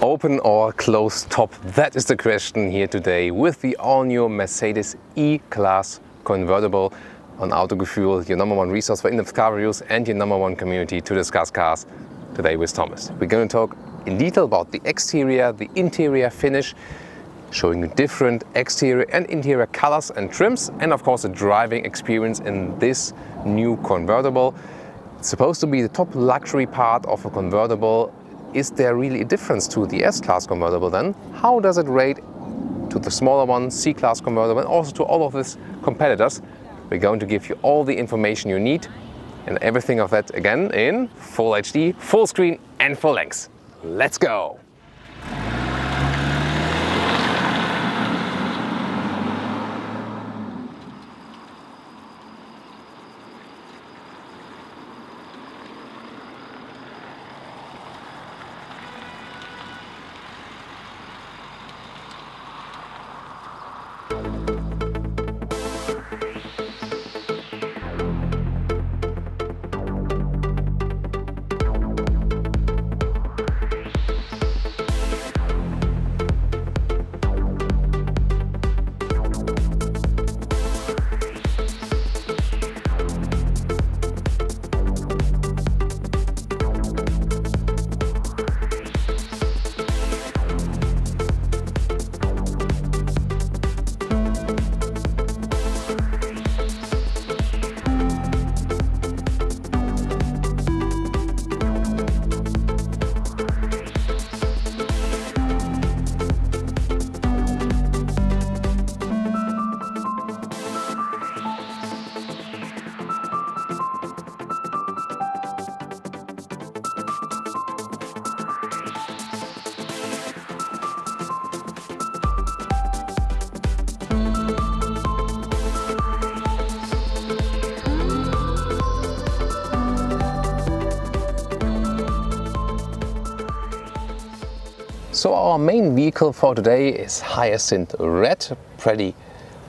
Open or closed top? That is the question here today with the all-new Mercedes E-Class Convertible on Autogefühl, your #1 resource for in-depth car reviews and your #1 community to discuss cars. Today with Thomas. We're going to talk in detail about the exterior, the interior finish, showing you different exterior and interior colors and trims, and of course the driving experience in this new convertible. It's supposed to be the top luxury part of a convertible. Is there really a difference to the S-Class convertible then? How does it rate to the smaller one, C-Class convertible, and also to all of these competitors? We're going to give you all the information you need and everything of that again in full HD, full screen and full length. Let's go! So our main vehicle for today is Hyacinth Red, pretty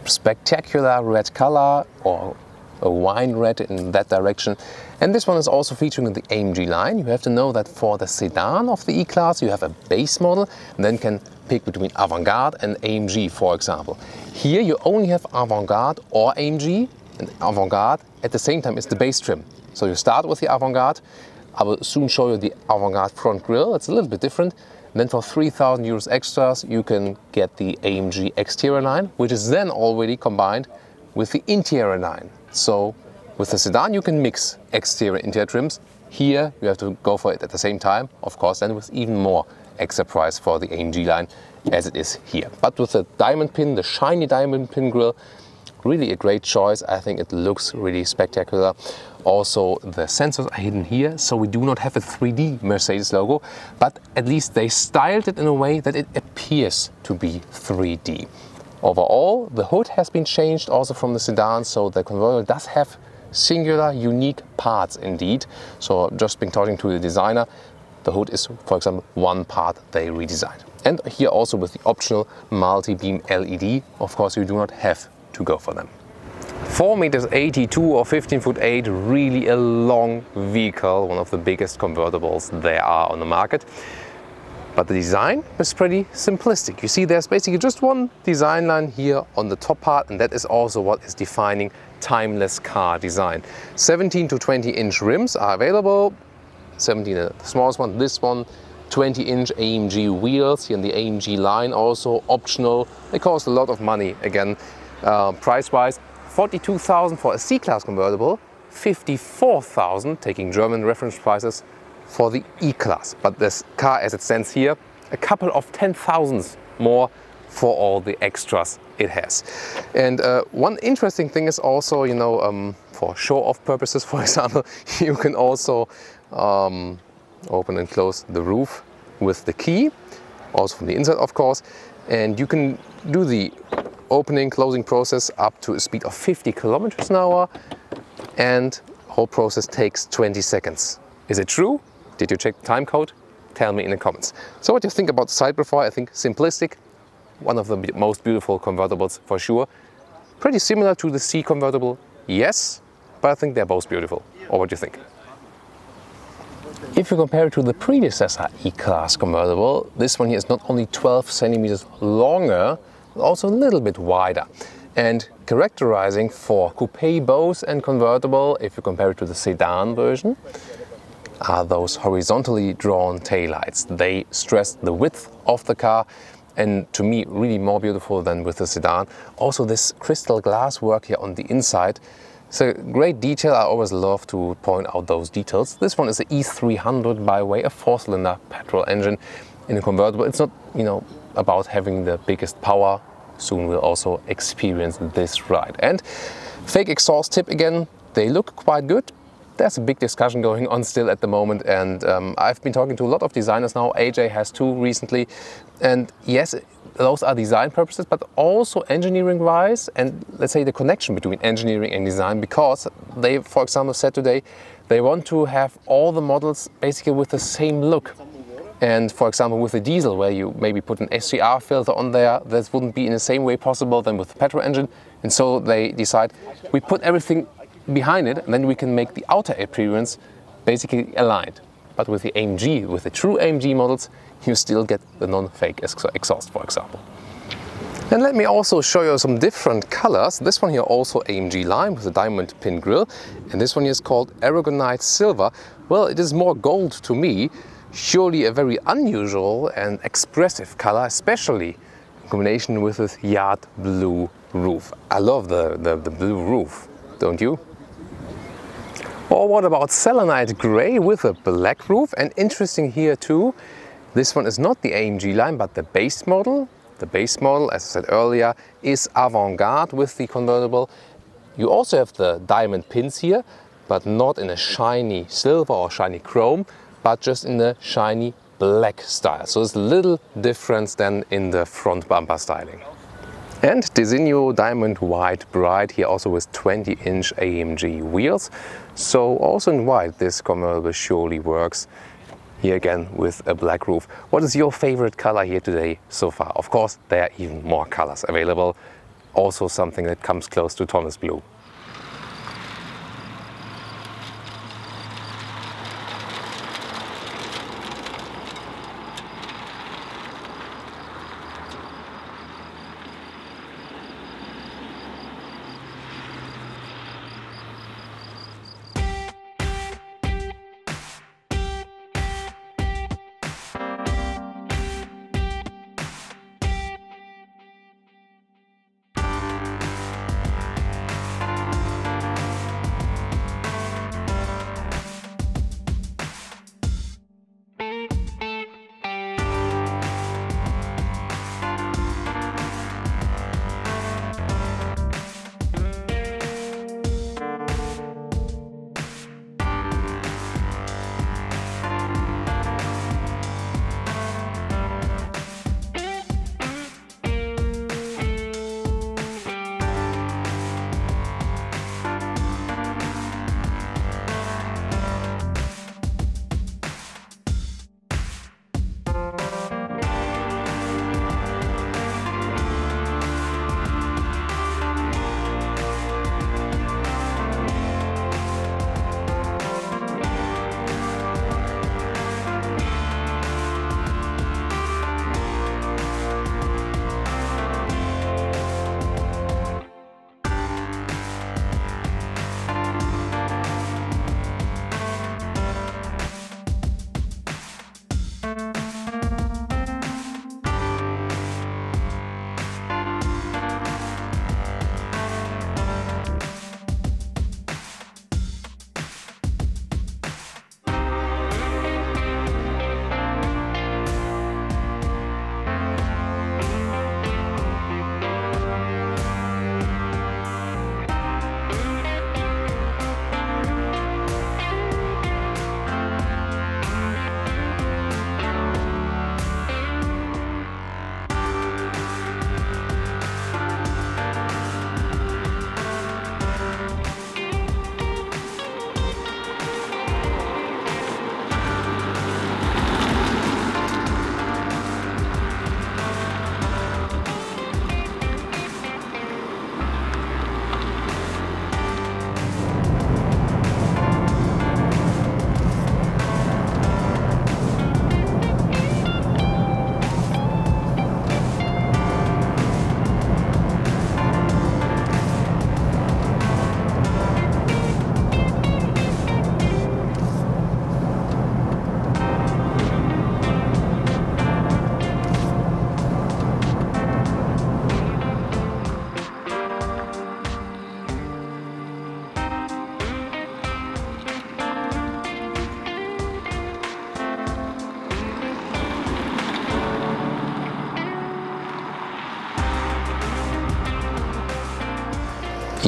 spectacular red color, or a wine red in that direction. And this one is also featuring the AMG line. You have to know that for the sedan of the E-Class you have a base model and then can pick between Avantgarde and AMG, for example. Here you only have Avantgarde or AMG, and Avantgarde at the same time is the base trim. So you start with the Avantgarde. I will soon show you the Avantgarde front grille. It's a little bit different. And then for 3,000 euros extras you can get the AMG exterior line, which is then already combined with the interior line. So with the sedan you can mix exterior and interior trims. Here you have to go for it at the same time, of course, then with even more extra price for the AMG line as it is here. But with the diamond pin, the shiny diamond pin grille, really a great choice. I think it looks really spectacular. Also the sensors are hidden here, so we do not have a 3D Mercedes logo, but at least they styled it in a way that it appears to be 3D. Overall, the hood has been changed also from the sedan, so the convertible does have singular, unique parts indeed. So I've just been talking to the designer. The hood is, for example, one part they redesigned. And here also with the optional multi-beam LED, of course you do not have to go for them. 4.82 m or 15'8", really a long vehicle, one of the biggest convertibles there are on the market. But the design is pretty simplistic. You see there's basically just one design line here on the top part, and that is also what is defining timeless car design. 17 to 20 inch rims are available, 17 the smallest one, this one 20-inch AMG wheels here in the AMG line, also optional. They cost a lot of money again. Price-wise, 42,000 for a C-Class convertible, 54,000, taking German reference prices, for the E-Class. But this car as it stands here, a couple of 10,000s more for all the extras it has. And one interesting thing is also, you know, for show-off purposes, for example, you can also open and close the roof with the key, also from the inside of course, and you can do the opening closing process up to a speed of 50 kilometers an hour, and the whole process takes 20 seconds. Is it true? Did you check the time code? Tell me in the comments. So what do you think about the side profile? I think simplistic, one of the most beautiful convertibles for sure. Pretty similar to the C convertible, yes, but I think they're both beautiful. Or what do you think? If you compare it to the predecessor E-Class convertible, this one here is not only 12 centimeters longer, but also a little bit wider. And characterizing for coupe both and convertible, if you compare it to the sedan version, are those horizontally drawn taillights. They stress the width of the car, and to me really more beautiful than with the sedan. Also this crystal glass work here on the inside. It's a great detail. I always love to point out those details. This one is the E300 by way, a 4-cylinder petrol engine in a convertible. It's not, about having the biggest power. Soon we'll also experience this ride. And fake exhaust tip again, they look quite good. There's a big discussion going on still at the moment, and I've been talking to a lot of designers now. AJ has too recently, and yes, those are design purposes, but also engineering wise, and let's say the connection between engineering and design, because they, for example, said today they want to have all the models basically with the same look. And for example, with the diesel, where you maybe put an SCR filter on there, that wouldn't be in the same way possible than with the petrol engine. And so they decide, we put everything behind it, and then we can make the outer appearance basically aligned. But with the AMG, with the true AMG models, you still get the non-fake exhaust, for example. And let me also show you some different colors. This one here also AMG Lime with a diamond pin grille, and this one here is called Aragonite Silver. Well, it is more gold to me. Surely a very unusual and expressive color, especially in combination with this yard blue roof. I love the blue roof, don't you? Or what about selenite grey with a black roof? And interesting here too, this one is not the AMG line, but the base model. The base model, as I said earlier, is avant-garde with the convertible. You also have the diamond pins here, but not in a shiny silver or shiny chrome, but just in the shiny black style. So it's a little difference than in the front bumper styling. And Designo Diamond White Bright here also with 20-inch AMG wheels. So also in white this convertible surely works. Here again with a black roof. What is your favorite color here today so far? Of course there are even more colors available. Also something that comes close to Thomas Blue.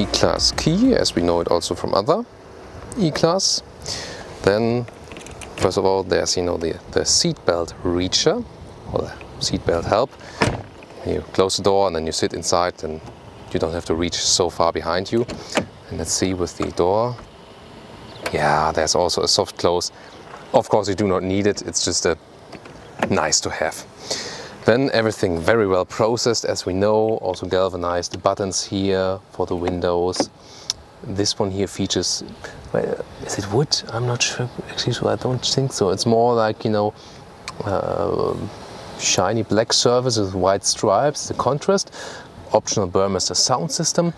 E-Klasse key, as we know it also from other E-Klasse. Then, first of all, there's the seat belt reacher, or the seat belt help. You close the door and then you sit inside, and you don't have to reach so far behind you. And let's see with the door. Yeah, there's also a soft close. Of course, you do not need it. It's just a nice to have. Then everything very well processed, as we know. Also galvanized buttons here for the windows. This one here features, well, is it wood? I'm not sure. Actually, so I don't think so. It's more like, shiny black surface with white stripes, the contrast. Optional Burmester sound system.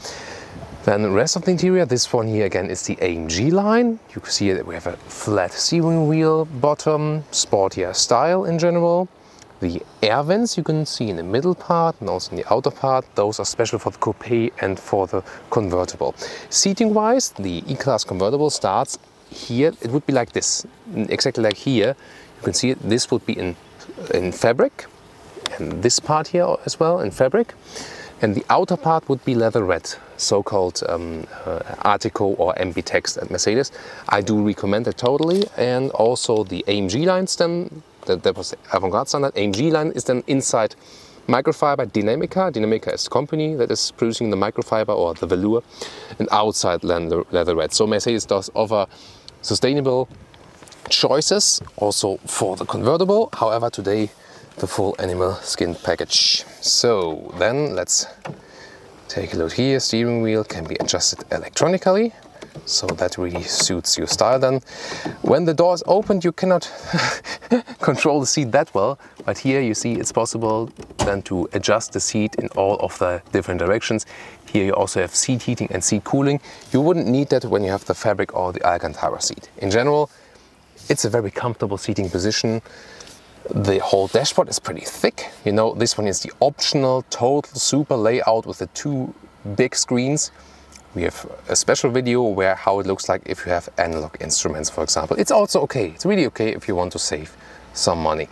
Then the rest of the interior, this one here again is the AMG line. You can see that we have a flat steering wheel bottom, sportier style in general. The air vents you can see in the middle part and also in the outer part. Those are special for the coupe and for the convertible. Seating wise, the E-Klasse convertible starts here. It would be like this, exactly like here. You can see it. This would be in fabric, and this part here as well in fabric. And the outer part would be leather red, so-called Artico or MB text at Mercedes. I do recommend it totally. And also the AMG lines then, that was the avant-garde standard. AMG line is then inside microfiber Dinamica. Dinamica is the company that is producing the microfiber or the velour, and outside leather red. So Mercedes does offer sustainable choices also for the convertible. However, today the full animal skin package. So then let's take a look here. Steering wheel can be adjusted electronically, so that really suits your style then. When the door is opened, you cannot control the seat that well, but here you see it's possible then to adjust the seat in all of the different directions. Here you also have seat heating and seat cooling. You wouldn't need that when you have the fabric or the Alcantara seat. In general, it's a very comfortable seating position. The whole dashboard is pretty thick. This one is the optional total super layout with the two big screens. We have a special video where how it looks like if you have analog instruments, for example. It's also okay. It's really okay if you want to save some money.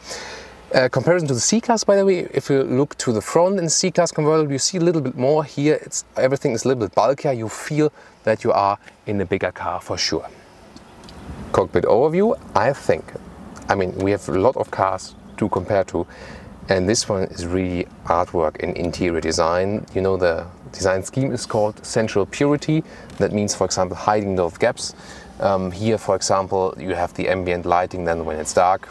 Comparison to the C-Klasse, by the way, if you look to the front in the C-Klasse convertible, you see a little bit more. Here, everything is a little bit bulkier. You feel that you are in a bigger car for sure. Cockpit overview, we have a lot of cars to compare to, and this one is really artwork and interior design. The design scheme is called Central Purity. That means, for example, hiding those gaps. Here, for example, you have the ambient lighting then when it's dark.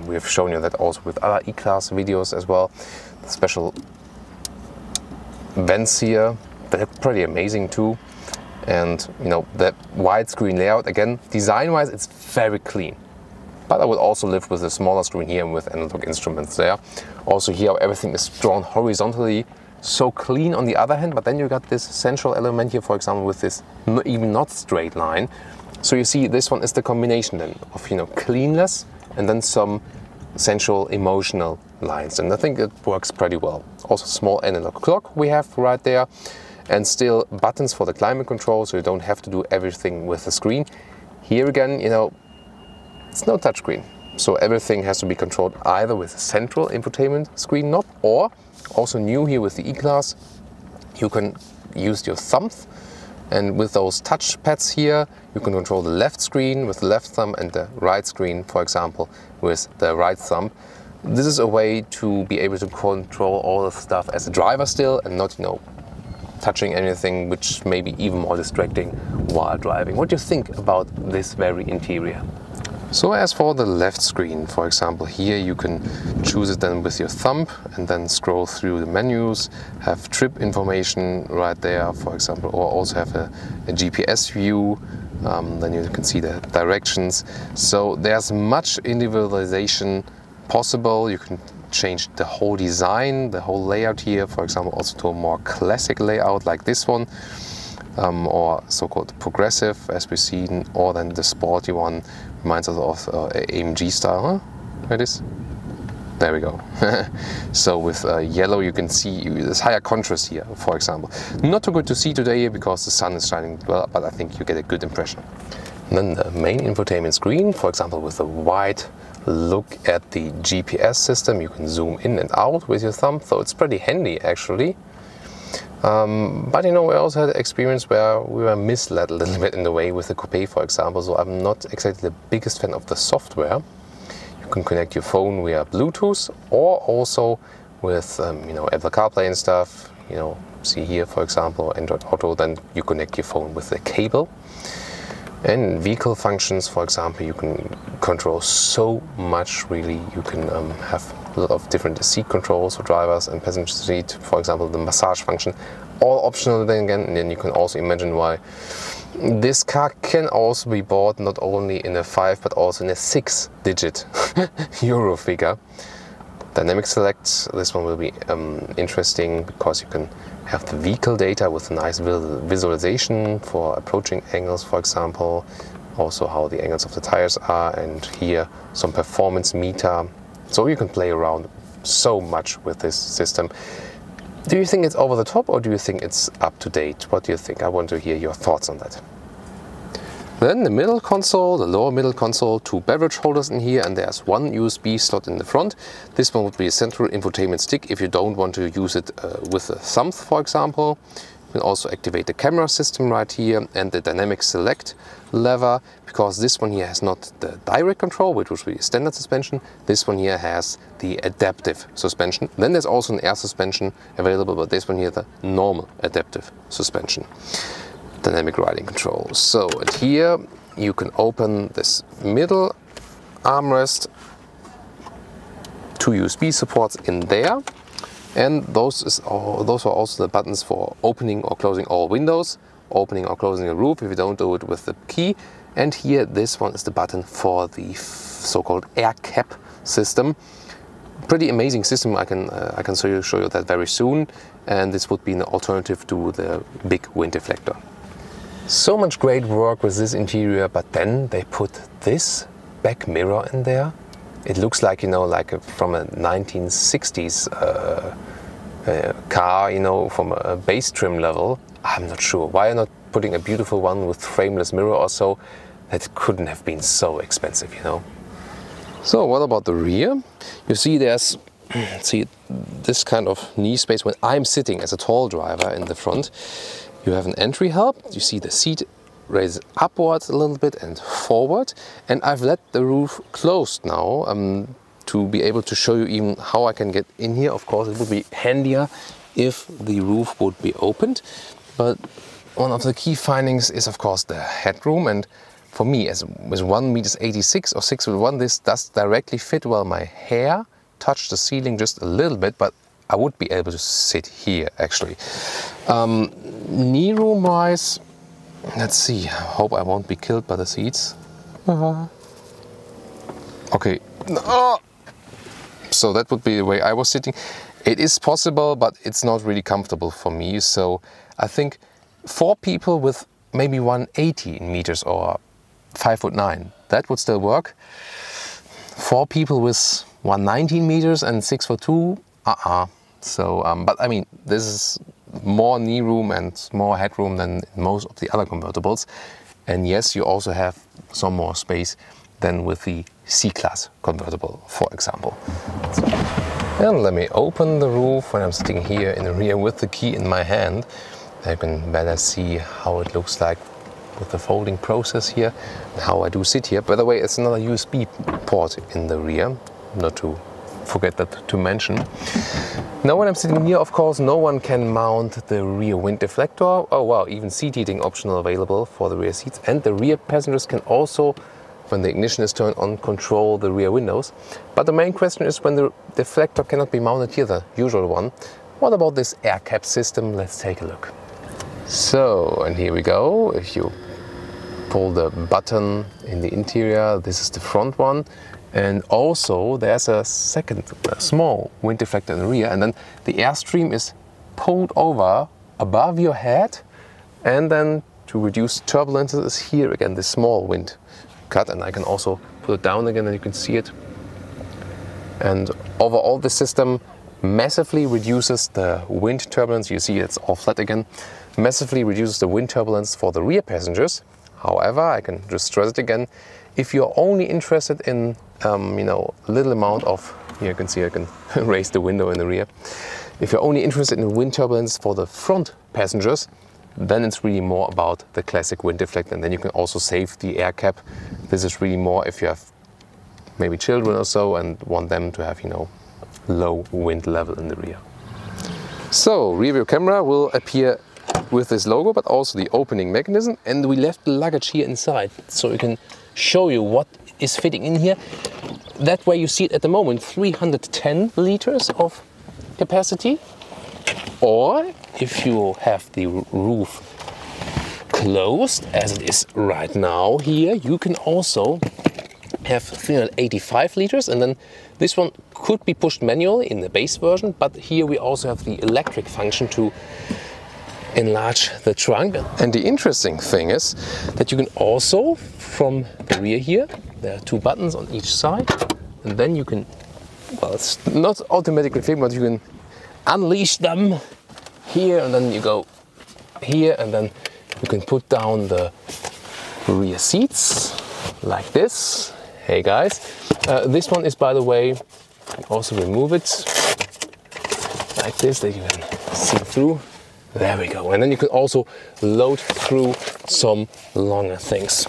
We have shown you that also with other E-Klasse videos as well. The special vents here, they're pretty amazing too. And the widescreen layout, again, design-wise, it's very clean. But I would also live with a smaller screen here and with analog instruments there. Also here, everything is drawn horizontally, so clean on the other hand, but then you got this central element here, for example, with this even not straight line. So you see, this one is the combination then of, cleanness and then some central emotional lines. And I think it works pretty well. Also small analog clock we have right there. And still buttons for the climate control, so you don't have to do everything with the screen. Here again, it's no touchscreen. So everything has to be controlled either with a central infotainment screen knob, or also new here with the E-Klasse, you can use your thumb, and with those touch pads here, you can control the left screen with the left thumb and the right screen, for example, with the right thumb. This is a way to be able to control all the stuff as a driver still, and not, touching anything which may be even more distracting while driving. What do you think about this very interior? So as for the left screen, for example, here you can choose it then with your thumb and then scroll through the menus, have trip information right there, for example, or also have a GPS view. Then you can see the directions. So there's much individualization possible. You can change the whole design, the whole layout here, for example, also to a more classic layout like this one, or so-called progressive as we've seen, or then the sporty one reminds us of AMG style. Huh? It is. There we go. So with yellow you can see there's higher contrast here, for example. Not too good to see today because the sun is shining well, but I think you get a good impression. And then the main infotainment screen, for example, with a wide look at the GPS system. You can zoom in and out with your thumb, so it's pretty handy actually. But you know, we also had an experience where we were misled a little bit in the way with the coupe, for example. So I'm not exactly the biggest fan of the software. You can connect your phone via Bluetooth, or also with you know, Apple CarPlay and stuff. You know, see here, for example, Android Auto. Then you connect your phone with the cable. And vehicle functions, for example, you can control so much, really. You can have a lot of different seat controls for drivers and passenger seat, for example, the massage function, all optional then again. And then you can also imagine why this car can also be bought not only in a 5 but also in a 6-digit euro figure. Dynamic select, this one will be interesting because you can have the vehicle data with a nice visualization for approaching angles, for example, also how the angles of the tires are, and here some performance meter. So you can play around so much with this system. Do you think it's over the top, or do you think it's up to date? What do you think? I want to hear your thoughts on that. Then the middle console, the lower middle console, 2 beverage holders in here, and there's 1 USB slot in the front. This one would be a central infotainment stick if you don't want to use it with a thumb, for example. You can also activate the camera system right here and the dynamic select lever, because this one here has not the direct control, which would be standard suspension. This one here has the adaptive suspension. Then there's also an air suspension available, but this one here, the normal adaptive suspension. Dynamic riding control. So and here you can open this middle armrest, 2 USB supports in there, and those are also the buttons for opening or closing all windows, opening or closing a roof if you don't do it with the key. And here this one is the button for the so-called air cap system. Pretty amazing system. I can show you that very soon, and this would be an alternative to the big wind deflector. So much great work with this interior, but then they put this back mirror in there. It looks like, you know, like from a 1960s car, you know, from a base trim level. I'm not sure. Why not putting a beautiful one with frameless mirror or so? That couldn't have been so expensive, you know. So what about the rear? You see there's this kind of knee space when I'm sitting as a tall driver in the front. You have an entry help. You see the seat raises upwards a little bit and forward. And I've let the roof closed now to be able to show you even how I can get in here. Of course, it would be handier if the roof would be opened. But one of the key findings is, of course, the headroom. And for me, as with 1.86 m or 6'1", this does directly fit well. My hair touched the ceiling just a little bit, but I would be able to sit here actually. Knee room wise, let's see, I hope I won't be killed by the seats. Okay, so that would be the way I was sitting. It is possible, but it's not really comfortable for me. So I think 4 people with maybe 180 meters or 5'9", that would still work. 4 people with 119 meters and 6'2", So, but I mean, this is more knee room and more headroom than most of the other convertibles. And yes, you also have some more space than with the C-Class convertible, for example. And let me open the roof when I'm sitting here in the rear with the key in my hand. You can better see how it looks like with the folding process here and how I do sit here. By the way, it's another USB port in the rear, not to forget that to mention. Now when I'm sitting here, of course, no one can mount the rear wind deflector. Oh wow, even seat heating optional available for the rear seats. And the rear passengers can also, when the ignition is turned on, control the rear windows. But the main question is when the deflector cannot be mounted here, the usual one. What about this air cap system? Let's take a look. So, and here we go. If you pull the button in the interior, this is the front one. And also there's a second small wind deflector in the rear, and then the airstream is pulled over above your head, and then to reduce turbulences is here again the small wind cut, and I can also put it down again and you can see it. And overall the system massively reduces the wind turbulence. You see it's all flat again. Massively reduces the wind turbulence for the rear passengers. However, I can just stress it again, if you're only interested in you know, a little amount of Here you can see I can raise the window in the rear. If you're only interested in wind turbulence for the front passengers, then it's really more about the classic wind deflector, and then you can also save the air cap. This is really more if you have maybe children or so and want them to have, you know, low wind level in the rear. So rear view camera will appear with this logo, but also the opening mechanism, and we left the luggage here inside so we can show you what is fitting in here. That way you see it at the moment, 310 liters of capacity. Or if you have the roof closed, as it is right now here, you can also have 385 liters, and then this one could be pushed manually in the base version, but here we also have the electric function to enlarge the trunk. And the interesting thing is that you can also, from the rear here, there are two buttons on each side, and then you can, well, it's not automatically fitting, but you can unleash them here, and then you go here, and then you can put down the rear seats like this. Hey guys, this one is, by the way, also remove it like this, that you can see through. There we go. And then you can also load through some longer things.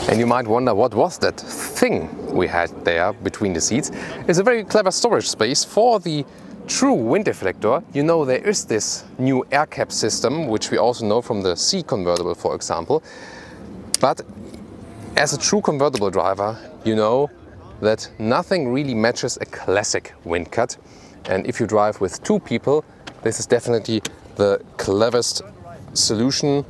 And you might wonder, what was that thing we had there between the seats? It's a very clever storage space for the true wind deflector. You know, there is this new air cap system, which we also know from the C convertible, for example. But as a true convertible driver, you know that nothing really matches a classic wind cut. And if you drive with two people, this is definitely the cleverest solution,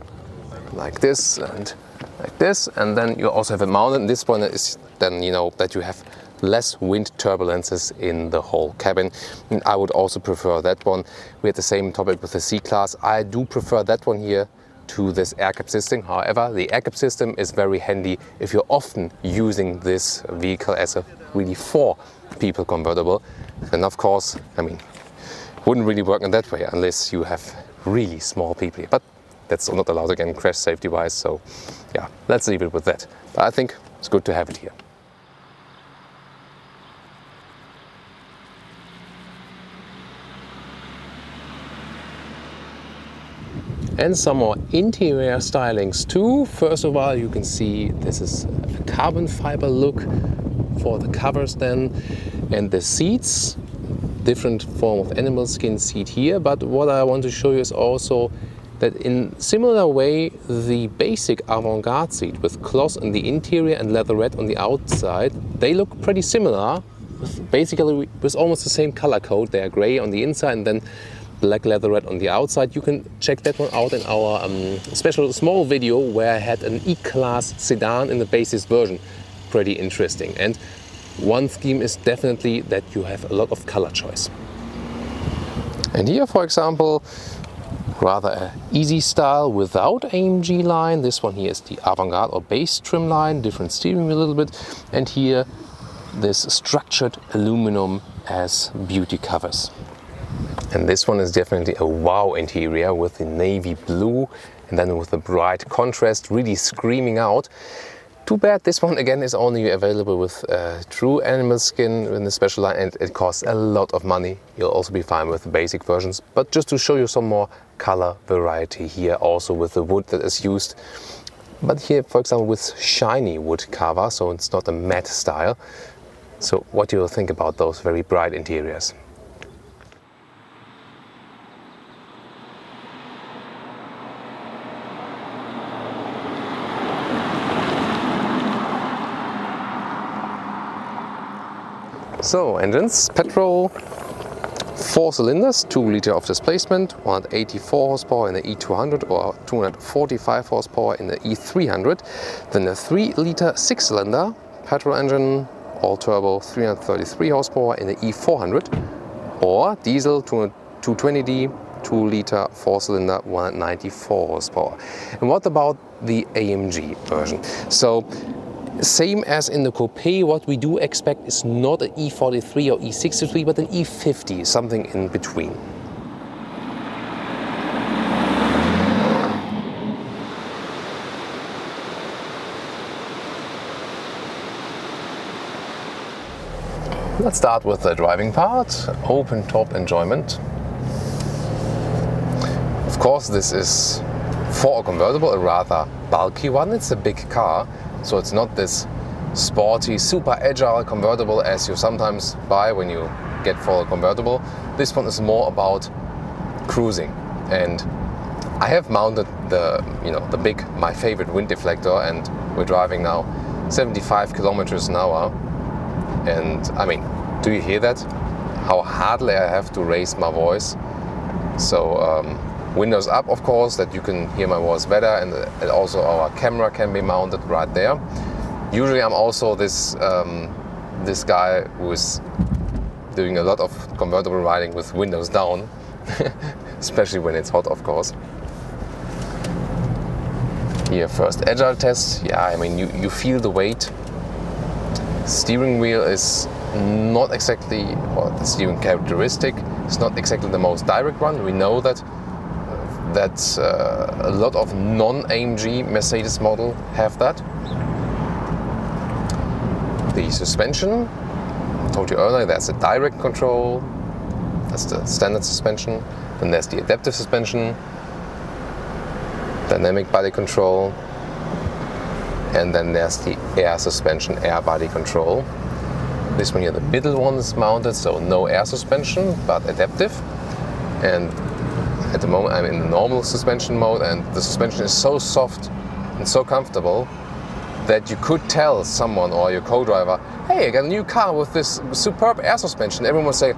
like this and like this. And then you also have it mounted. And this one is then, you know, that you have less wind turbulences in the whole cabin. And I would also prefer that one. We had the same topic with the C-Class. I do prefer that one here to this air cap system. However, the air cap system is very handy if you're often using this vehicle as a really four-people convertible. And of course, I mean, wouldn't really work in that way unless you have really small people here. But that's not allowed again, crash safety wise. So yeah, let's leave it with that. But I think it's good to have it here. And some more interior stylings too. First of all, you can see this is a carbon fiber look for the covers then, and the seats, different form of animal skin seat here. But what I want to show you is also that in similar way, the basic avant-garde seat with cloth on the interior and leatherette on the outside, they look pretty similar, basically with almost the same color code. They are gray on the inside and then black leatherette on the outside. You can check that one out in our special small video where I had an E-Class sedan in the basis version. Pretty interesting. And one theme is definitely that you have a lot of color choice. And here, for example, rather a easy style without AMG line. This one here is the avant-garde or base trim line, different steering wheel a little bit. And here this structured aluminum as beauty covers. And this one is definitely a wow interior with the navy blue and then with the bright contrast really screaming out. Too bad this one again is only available with true animal skin in the special line, and it costs a lot of money. You'll also be fine with the basic versions. But just to show you some more color variety here, also with the wood that is used. But here, for example, with shiny wood cover, so it's not a matte style. So what do you think about those very bright interiors? So engines, petrol, 4 cylinders, 2 liter of displacement, 184 horsepower in the E200 or 245 horsepower in the E300. Then a 3 liter 6 cylinder petrol engine, all turbo, 333 horsepower in the E400, or diesel 220D, 2 liter 4 cylinder, 194 horsepower. And what about the AMG version? So same as in the coupe, what we do expect is not an E43 or E63, but an E50, something in between. Let's start with the driving part, open top enjoyment. Of course, this is for a convertible, a rather bulky one. It's a big car, so it's not this sporty, super agile convertible as you sometimes buy when you get for a convertible. This one is more about cruising, and I have mounted the big, my favorite wind deflector, and we're driving now 75 kilometers an hour. And I mean, do you hear that? How hardly I have to raise my voice. So windows up, of course, that you can hear my voice better, and also our camera can be mounted right there. Usually I'm also this guy who is doing a lot of convertible riding with windows down, especially when it's hot, of course. Here, first agile test. Yeah, I mean, you feel the weight. Steering wheel is not exactly, or the steering characteristic is not exactly the most direct one. We know that a lot of non-AMG Mercedes model have that. The suspension, I told you earlier, there's a direct control, that's the standard suspension. Then there's the adaptive suspension, dynamic body control, and then there's the air suspension, air body control. This one here, the middle one is mounted, so no air suspension, but adaptive. And at the moment I'm in the normal suspension mode, and the suspension is so soft and so comfortable that you could tell someone or your co-driver, hey, I got a new car with this superb air suspension. Everyone would say,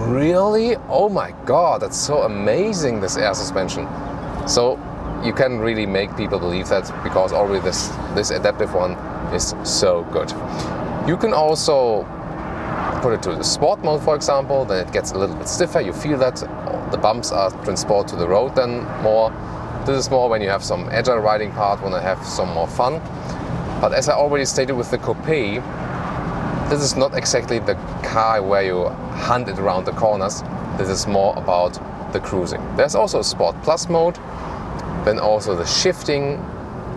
really? Oh my God, that's so amazing, this air suspension. So you can really make people believe that, because already this adaptive one is so good. You can also put it to the sport mode, for example, then it gets a little bit stiffer. You feel that the bumps are transported to the road then more. This is more when you have some agile riding part, when I have some more fun. But as I already stated with the Coupe, this is not exactly the car where you hunt it around the corners. This is more about the cruising. There's also a Sport Plus mode. Then also the shifting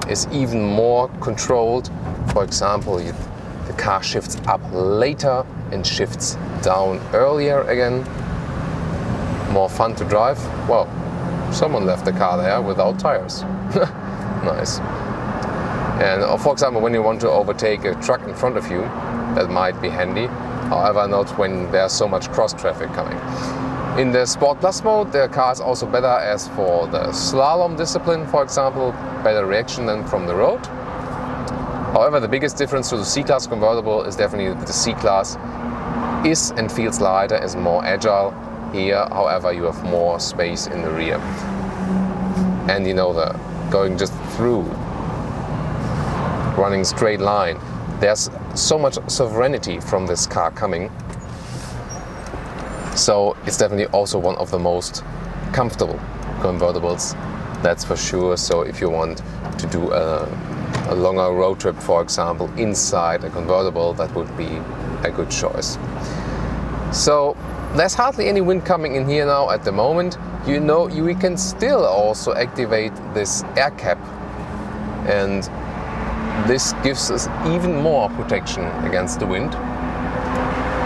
is even more controlled. For example, the car shifts up later and shifts down earlier again. More fun to drive. Well, someone left the car there without tires. Nice. And for example, when you want to overtake a truck in front of you, that might be handy. However, not when there's so much cross traffic coming. In the Sport Plus mode, the car is also better as for the slalom discipline, for example, better reaction than from the road. However, the biggest difference to the C-Class convertible is definitely that the C-Class is and feels lighter, is more agile. Here, however, you have more space in the rear. And you know, going just through, running straight line, there's so much sovereignty from this car coming. So it's definitely also one of the most comfortable convertibles, that's for sure. So if you want to do a longer road trip, for example, inside a convertible, that would be a good choice. So there's hardly any wind coming in here now at the moment. You know, we can still also activate this air cap, and this gives us even more protection against the wind.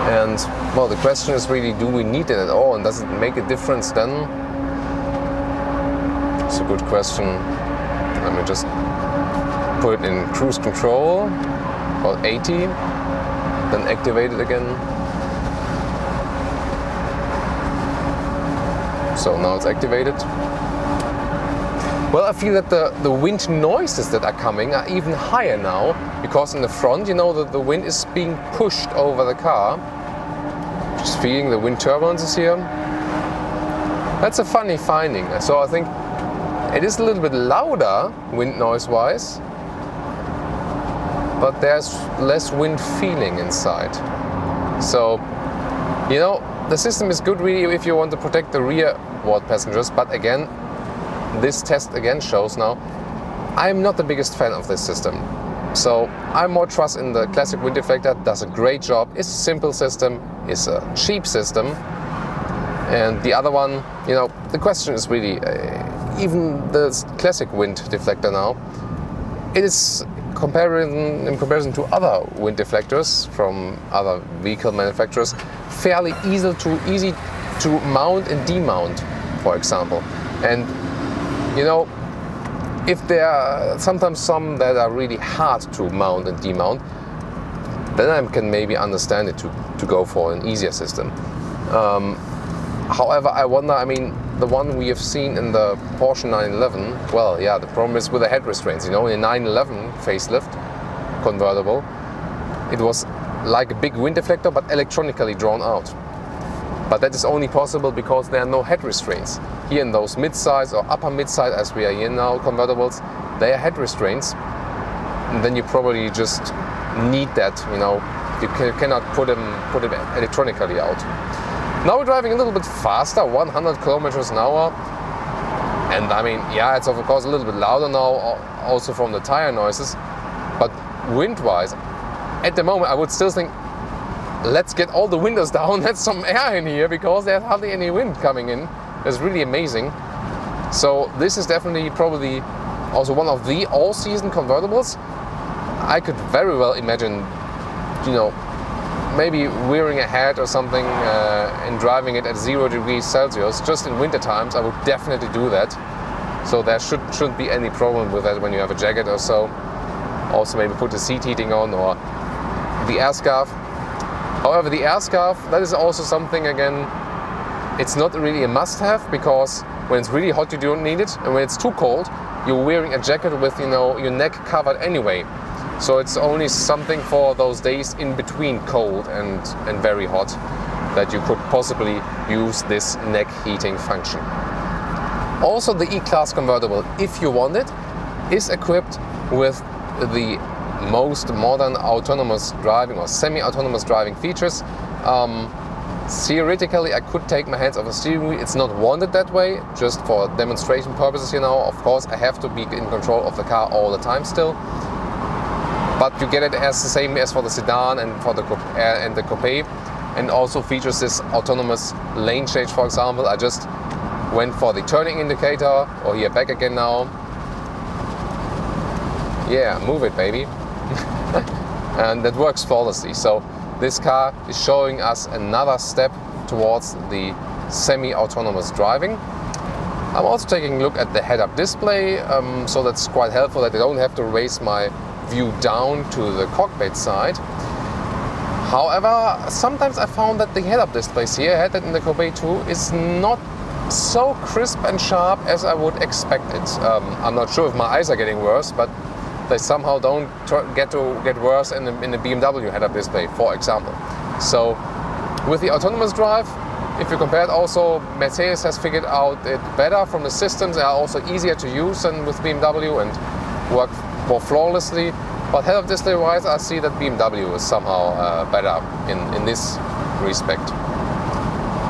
And well, the question is really, do we need it at all, and does it make a difference then? It's a good question. Let me just put it in cruise control, about 80, then activate it again. So now it's activated. Well, I feel that the wind noises that are coming are even higher now, because in the front, you know, that the wind is being pushed over the car. Just feeling the wind turbulences here. That's a funny finding. So I think it is a little bit louder wind noise-wise, but there's less wind feeling inside. So, you know, the system is good really if you want to protect the rearward passengers, but again, this test again shows now, I'm not the biggest fan of this system. So I'm more trust in the classic wind deflector, does a great job, it's a simple system, it's a cheap system. And the other one, you know, the question is really, even the classic wind deflector now, it is in comparison to other wind deflectors from other vehicle manufacturers, fairly easy to mount and demount, for example. And you know, if there are sometimes some that are really hard to mount and demount, then I can maybe understand it to go for an easier system. However, I wonder, I mean, the one we have seen in the Porsche 911, well, yeah, the problem is with the head restraints. You know, in the 911 facelift convertible, it was like a big wind deflector, but electronically drawn out. But that is only possible because there are no head restraints. Here in those mid-size or upper mid-size, as we are here now, convertibles, they are head restraints. And then you probably just need that, you know, you cannot put them electronically out. Now we're driving a little bit faster, 100 kilometers an hour. And I mean, yeah, it's of course a little bit louder now, also from the tire noises. But wind-wise, at the moment I would still think, let's get all the windows down, let some air in here, because there's hardly any wind coming in. It's really amazing. So this is definitely probably also one of the all-season convertibles. I could very well imagine, you know, maybe rearing ahead or something and driving it at 0 degrees Celsius. Just in winter times, I would definitely do that. So there shouldn't be any problem with that when you have a jacket or so. Also maybe put the seat heating on or the air scarf. However, the air scarf, that is also something, again, it's not really a must-have, because when it's really hot you don't need it, and when it's too cold you're wearing a jacket with, you know, your neck covered anyway. So it's only something for those days in between cold and very hot that you could possibly use this neck heating function. Also, the E-Klasse convertible, if you want it, is equipped with the most modern autonomous driving or semi-autonomous driving features. Theoretically, I could take my hands off the steering wheel. It's not wanted that way, just for demonstration purposes, you know. Of course, I have to be in control of the car all the time still. But you get it as the same as for the sedan and for the coupe, and also features this autonomous lane change, for example. I just went for the turning indicator, or here back again now. Yeah, move it, baby. And that works flawlessly. So this car is showing us another step towards the semi-autonomous driving. I'm also taking a look at the head-up display, so that's quite helpful that I don't have to raise my view down to the cockpit side. However, sometimes I found that the head-up displays here, I had that in the coupe too, is not so crisp and sharp as I would expect it. I'm not sure if my eyes are getting worse, but they somehow don't get worse in the BMW head-up display, for example. So with the autonomous drive, if you compare it, also Mercedes has figured out it better from the systems. They are also easier to use than with BMW and work more flawlessly. But head-up display wise, I see that BMW is somehow better in this respect.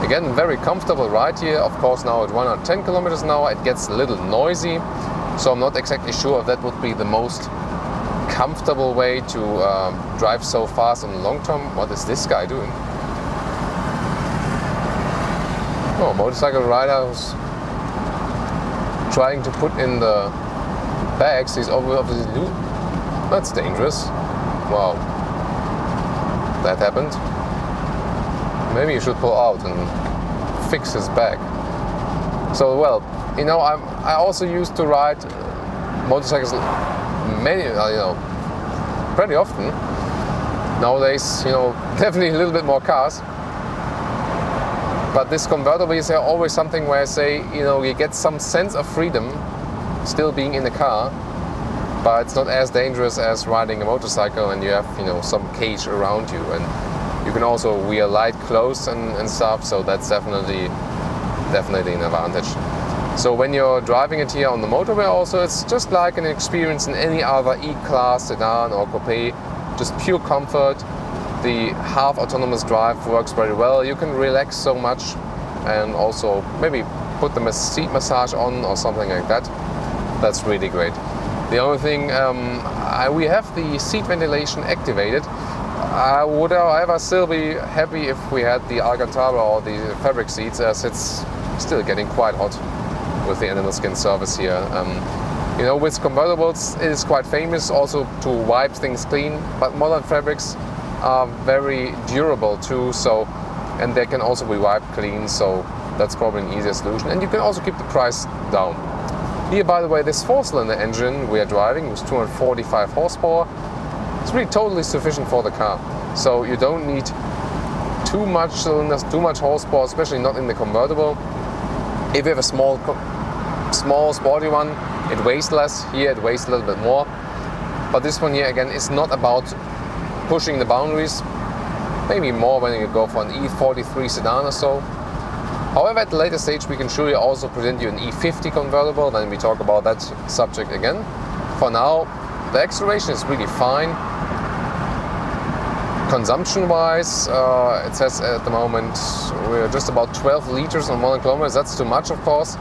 Again, very comfortable ride here. Of course, now at 110 kilometers an hour, it gets a little noisy. So I'm not exactly sure if that would be the most comfortable way to drive so fast on the long term. What is this guy doing? Oh, motorcycle rider who's trying to put in the bags. He's obviously doing. That's dangerous. Wow, that happened. Maybe you should pull out and fix his bag. So, well, you know, I also used to ride motorcycles pretty often. Nowadays, you know, definitely a little bit more cars. But this convertible is always something where I say, you know, you get some sense of freedom still being in the car, but it's not as dangerous as riding a motorcycle, and you have, you know, some cage around you, and you can also wear light clothes and stuff. So that's definitely an advantage. So when you're driving it here on the motorway also, it's just like an experience in any other E-Klasse sedan or coupe, just pure comfort. The half autonomous drive works very well. You can relax so much, and also maybe put the seat massage on or something like that. That's really great. The only thing, we have the seat ventilation activated. I would, however, still be happy if we had the Alcantara or the fabric seats, as it's still getting quite hot with the animal skin surface here. You know, with convertibles it is quite famous also to wipe things clean, but modern fabrics are very durable too, so, and they can also be wiped clean, so that's probably an easier solution. And you can also keep the price down. Here, by the way, this 4-cylinder engine we are driving with 245 horsepower, it's really totally sufficient for the car. So you don't need too much cylinders, too much horsepower, especially not in the convertible. If you have a small sporty one, it weighs less. Here it weighs a little bit more. But this one here again is not about pushing the boundaries. Maybe more when you go for an E43 sedan or so. However, at the later stage we can surely also present you an E50 convertible, then we talk about that subject again. For now, the acceleration is really fine. Consumption-wise, it says at the moment we're just about 12 liters on 1 kilometer. That's too much, of course.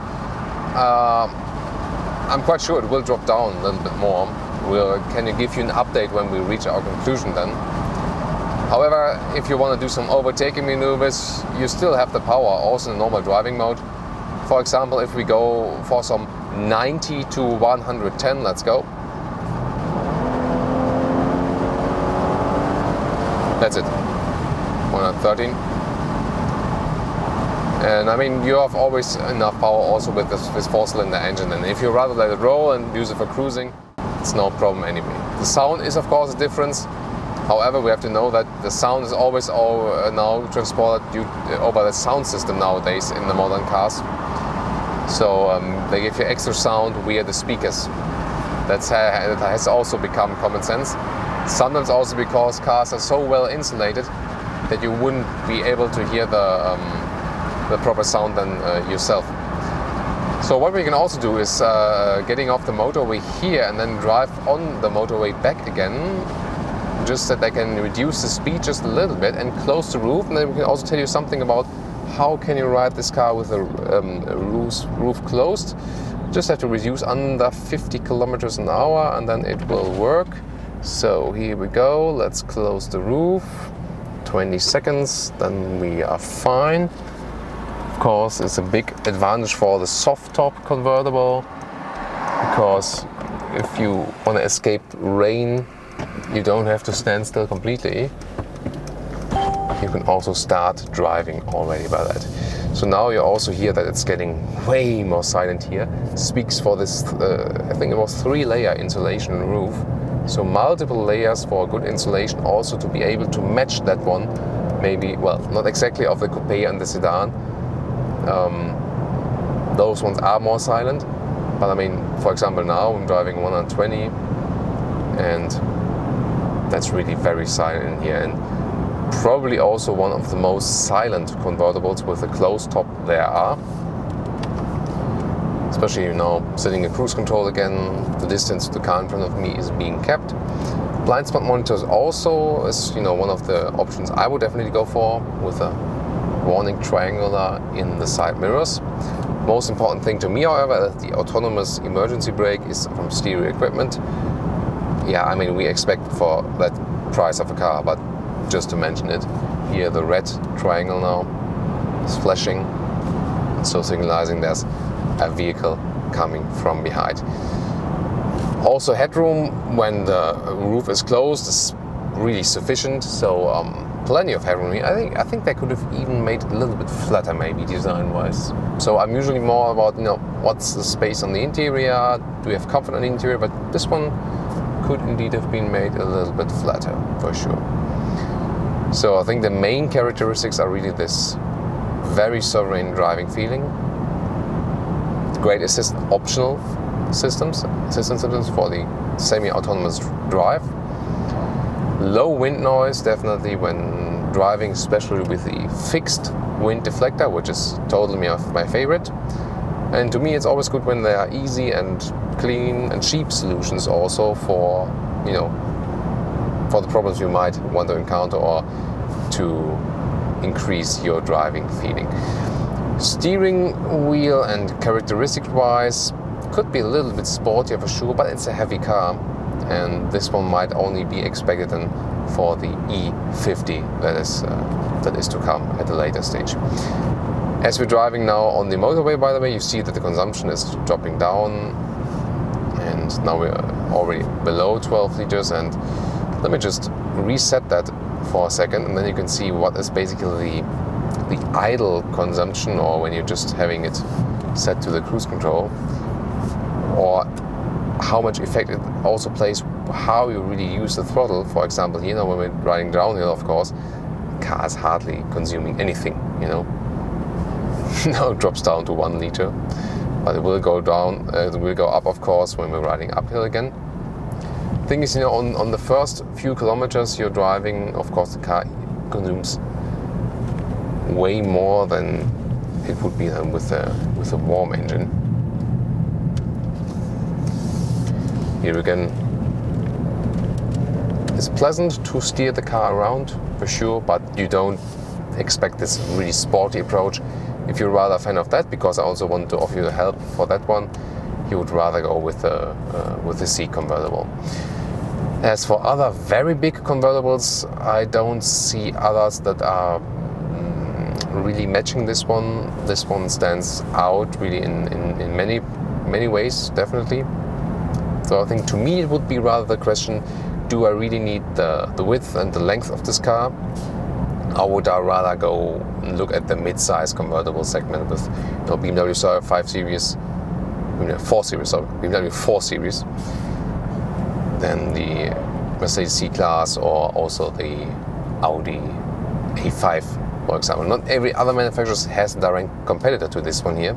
I'm quite sure it will drop down a little bit more. Can you give you an update when we reach our conclusion then? However, if you want to do some overtaking maneuvers, you still have the power also in normal driving mode. For example, if we go for some 90 to 110, let's go. That's it, 113. And I mean, you have always enough power also with this 4-cylinder engine, and if you rather let it roll and use it for cruising, it's no problem anyway. The sound is of course a difference. However, we have to know that the sound is always now transported over the sound system nowadays in the modern cars. So they give you extra sound via the speakers. That has also become common sense. Sometimes also because cars are so well insulated that you wouldn't be able to hear the proper sound then yourself. So what we can also do is getting off the motorway here and then drive on the motorway back again, just that they can reduce the speed just a little bit and close the roof. And then we can also tell you something about how can you ride this car with the roof closed. Just have to reduce under 50 kilometers an hour and then it will work. So here we go, let's close the roof, 20 seconds, then we are fine. Of course, it's a big advantage for the soft top convertible, because if you want to escape rain, you don't have to stand still completely. You can also start driving already by that. So now you also hear that it's getting way more silent here. Speaks for this, I think it was 3-layer insulation roof. So multiple layers for good insulation, also to be able to match that one. Maybe, well, not exactly of the coupe and the sedan. Those ones are more silent. But I mean, for example, now I'm driving 120 and that's really very silent in here. And probably also one of the most silent convertibles with a closed top there are. Especially, you know, sitting in cruise control again, the distance to the car in front of me is being kept. Blind spot monitors also is, you know, one of the options I would definitely go for, with a warning triangular in the side mirrors. Most important thing to me, however, the autonomous emergency brake is from stereo equipment. Yeah, I mean, we expect for that price of a car, but just to mention it, here the red triangle now is flashing, so signalizing there's a vehicle coming from behind. Also, headroom when the roof is closed is really sufficient, so plenty of headroom here. I think they could have even made it a little bit flatter, maybe design-wise. So I'm usually more about, you know, what's the space on the interior, do we have comfort on the interior, but this one could indeed have been made a little bit flatter, for sure. So I think the main characteristics are really this very sovereign driving feeling, great assist optional systems for the semi-autonomous drive, low wind noise definitely when driving, especially with the fixed wind deflector, which is totally my favorite. And to me it's always good when they are easy and clean and cheap solutions also for, you know, for the problems you might want to encounter or to increase your driving feeling. Steering wheel and characteristic-wise could be a little bit sportier for sure, but it's a heavy car, and this one might only be expected then for the E50 that is to come at a later stage. As we're driving now on the motorway, by the way, you see that the consumption is dropping down, and and now we're already below 12 liters. And let me just reset that for a second, and then you can see what is basically the idle consumption, or when you're just having it set to the cruise control, or how much effect it also plays how you really use the throttle. For example, you know, when we're riding downhill, of course, the car is hardly consuming anything, you know. Now it drops down to 1 liter, but it will go down, it will go up, of course, when we're riding uphill again. Thing is, you know, on the first few kilometers you're driving, of course, the car consumes way more than it would be done with a warm engine. Here again, it's pleasant to steer the car around for sure, but you don't expect this really sporty approach. If you're rather a fan of that, because I also want to offer you the help for that one, you would rather go with the C convertible. As for other very big convertibles, I don't see others that are really matching this one. This one stands out really in many ways, definitely. So I think to me it would be rather the question, do I really need the width and the length of this car? Or would I rather go and look at the mid-size convertible segment with, you know, BMW 5 Series, BMW 4 Series, then the Mercedes C-Class, or also the Audi A5, for example. Not every other manufacturer has a direct competitor to this one here.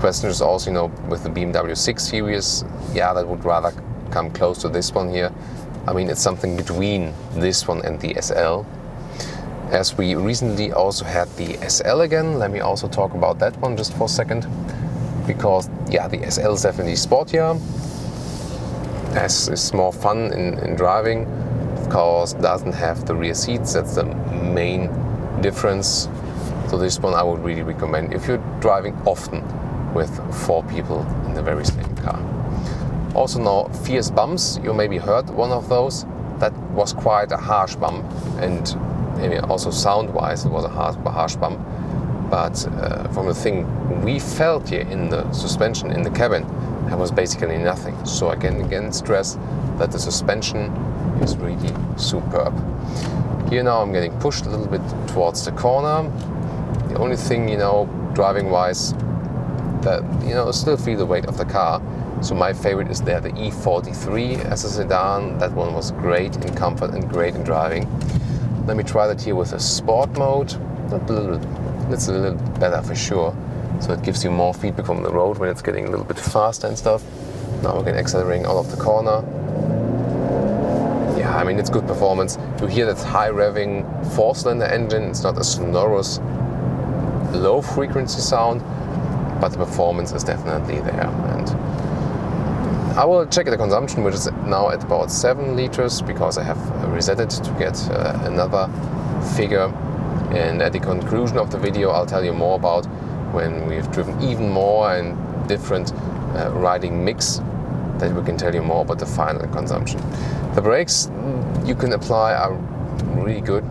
Question is also, you know, with the BMW 6 Series, yeah, that would rather come close to this one here. I mean, it's something between this one and the SL. As we recently also had the SL again, let me also talk about that one just for a second. Because, yeah, the SL is definitely sportier. It's more fun in driving. Of course, doesn't have the rear seats, that's the main difference. So this one I would really recommend if you're driving often with 4 people in the very same car. Also now, fierce bumps, you maybe heard one of those. That was quite a harsh bump, and maybe also sound-wise it was a harsh bump. But from the thing we felt here in the suspension, in the cabin, there was basically nothing. So I can again stress that the suspension is really superb. Here now I'm getting pushed a little bit towards the corner. The only thing, you know, driving-wise, that, you know, still feel the weight of the car. So my favorite is there, the E43 as a sedan. That one was great in comfort and great in driving. Let me try that here with a sport mode. It's a little bit better for sure. So it gives you more feedback from the road when it's getting a little bit faster and stuff. Now we're getting accelerating out of the corner. Yeah, I mean, it's good performance. You hear that high revving 4-cylinder engine. It's not a sonorous low frequency sound, but the performance is definitely there. And I will check the consumption, which is now at about 7 liters, because I have reset it to get another figure. And at the conclusion of the video, I'll tell you more about when we've driven even more and different riding mix, that we can tell you more about the final consumption. The brakes you can apply are really good,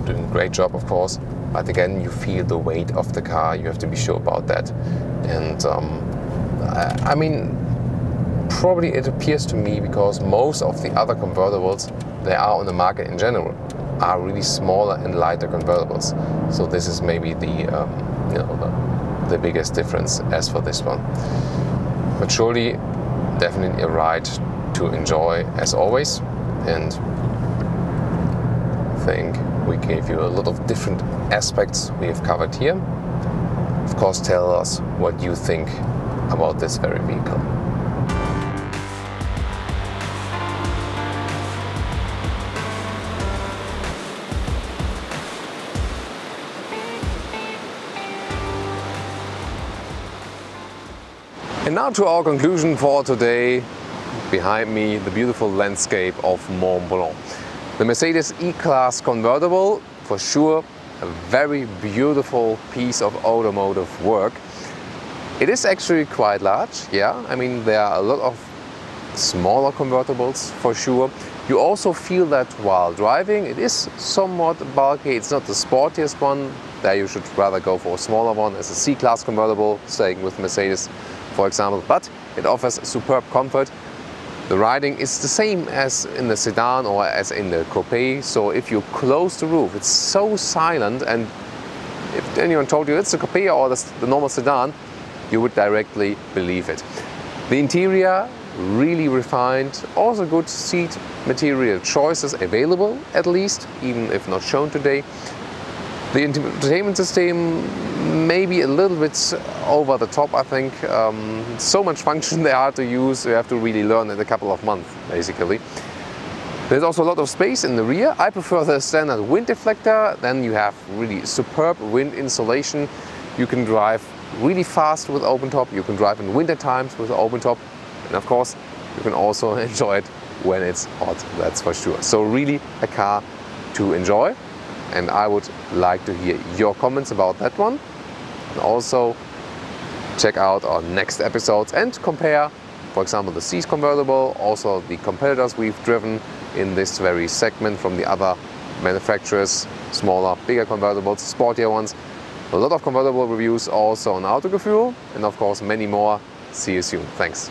doing a great job, of course. But again, you feel the weight of the car. You have to be sure about that. And I mean, probably it appears to me, because most of the other convertibles they are on the market in general are really smaller and lighter convertibles. So this is maybe the you know, the biggest difference as for this one. But surely, definitely a ride to enjoy as always. And I think we gave you a lot of different aspects we have covered here. Of course, tell us what you think about this very vehicle. And now to our conclusion for today. Behind me, the beautiful landscape of Mont Blanc. The Mercedes E-Classe convertible, for sure, a very beautiful piece of automotive work. It is actually quite large, yeah. I mean, there are a lot of smaller convertibles, for sure. You also feel that while driving, it is somewhat bulky. It's not the sportiest one, there you should rather go for a smaller one as a C-Class convertible, staying with Mercedes, for example. But it offers superb comfort. The riding is the same as in the sedan or as in the coupe, so if you close the roof, it's so silent, and if anyone told you it's a coupe or the normal sedan, you would directly believe it. The interior, really refined, also good seat material choices available, at least, even if not shown today. The entertainment system maybe a little bit over the top, I think. So much function there are to use, you have to really learn in a couple of months, basically. There's also a lot of space in the rear. I prefer the standard wind deflector. Then you have really superb wind insulation. You can drive really fast with open top. You can drive in winter times with open top. And of course, you can also enjoy it when it's hot, that's for sure. So really a car to enjoy. And I would like to hear your comments about that one. And also check out our next episodes and compare, for example, the C's convertible, also the competitors we've driven in this very segment from the other manufacturers, smaller, bigger convertibles, sportier ones. A lot of convertible reviews also on Autogefühl, and of course many more. See you soon. Thanks.